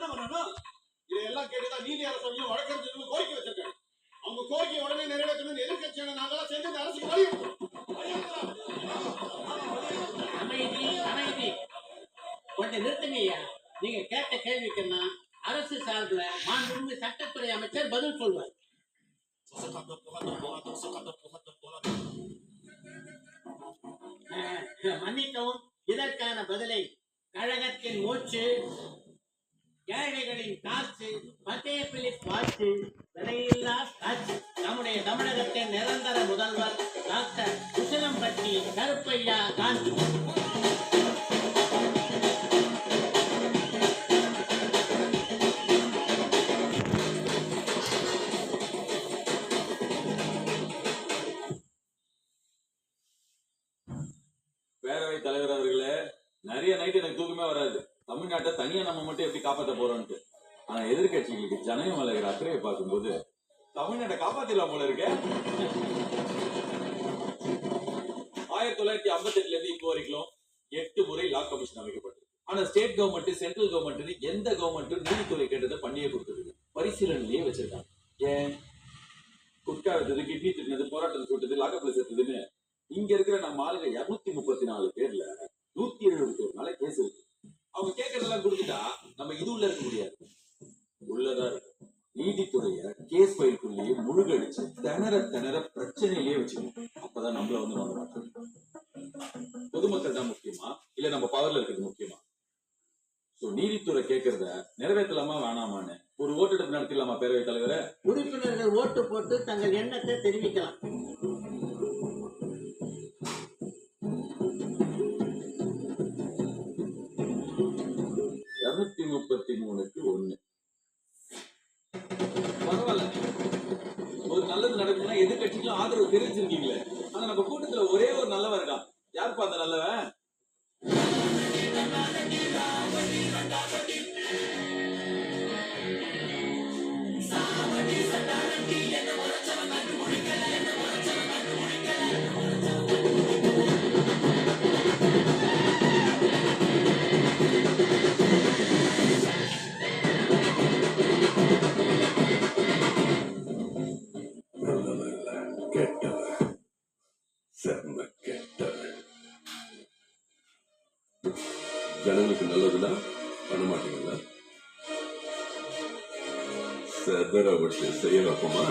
என்ன பண்ணணும்? இதையெல்லாம் கேட்டுதான் நீதி அரசையும் வழக்கறிஞர்களும் கோரிக்கை வச்சிருக்காங்க. அவங்க கோரிக்கை உடனே நிறைவேற்றணும். எதிர்கட்சியான நாங்களாம் சேர்ந்து இந்த அரசுக்கு வலியுறுத்துறோம். அமைதி அமைதி. கொஞ்சம் நிறுத்துங்க ஐயா. நீங்க கேட்ட கேள்விக்குன்னா அரசு சார்பில் மாண்புமிகு சட்டத்துறை அமைச்சர் பதில் சொல்வார். மன்னிக்கவும், இதற்கான பதிலை கழகத்தின் மூச்சு, ஏழைகளின் காசு, மத்திய பிலிப் வாட்சி, விலையில்லா காட்சி, நம்முடைய தமிழகத்தின் நிரந்தர முதல்வர் டாக்டர் உசிலம்பட்டி கருப்பையா காந்தி. பேரவைத் தலைவர் அவர்களே, நிறைய நைட்டு எனக்கு தூக்கமே வராது. தமிழ்நாட்டை தனியா நம்ம மட்டும் எப்படி காப்பாற்ற போறோம்னு. ஆனா எதிர்கட்சிகளுக்கு ஜனங்க மேல இருக்கிற அக்கறையை பார்க்கும்போது தமிழ்நாட்டை காப்பாத்திடலாம் போல இருக்க. 1958 இருந்து இப்போ வரைக்கும் 8 முறை லா கமிஷன் அமைக்கப்பட்டது. ஆனா ஸ்டேட் கவர்மெண்ட், சென்ட்ரல் கவர்மெண்ட், எந்த கவர்மெண்ட் நீதித்துறை கேட்டதை பண்ணியே கொடுத்தது, பரிசீலனையே வச்சிருக்காங்க. ஏன் குட்கா வச்சது, கிட்னி திட்டினது, போராட்டம் சுட்டது, லாக்கப்ல சேர்த்ததுன்னு இங்க இருக்கிற நம்ம ஆளுங்க 234 பேர்ல 170 நாளை கேஸ் இருக்கு. அவங்க கேட்கறதெல்லாம் கொடுத்துட்டா நம்ம இது உள்ள இருக்க முடியாது. உள்ளதா இருக்கும். நீதித்துறைய கேஸ் ஃபைலுக்குள்ளேயே முழுகடிச்சு திணற பிரச்சனையிலேயே வச்சுக்கணும். அப்பதான் நம்மள வந்து நம்ப மாட்டோம். பொதுமக்கள் தான் முக்கியமா, இல்ல நம்ம பவர்ல இருக்கிறது முக்கியமா? நீதித்துறை கேட்கறத நிறைவேற்றலாமா வேணாமான்னு ஒரு ஓட்டெடுப்பு நடத்திடலாமா பேரவைத் தலைவரை? உறுப்பினர்கள் ஓட்டு போட்டு தங்கள் எண்ணத்தை தெரிவிக்கலாம். பரவாயில்ல, ஒரு நல்லது நடக்கும்னா எதிர்கட்சிக்கும் ஆதரவு தெரிவிச்சிருக்கீங்களே. ஆனா நம்ம கூட்டத்துல ஒரே ஒரு நல்லவன் இருக்கான். யாருப்பா அந்த நல்லவன்? ஜனங்களுக்கு நல்லதுன்னா பண்ண மாட்டீங்களா? சதர வச்சு செய்ய வைப்போமா?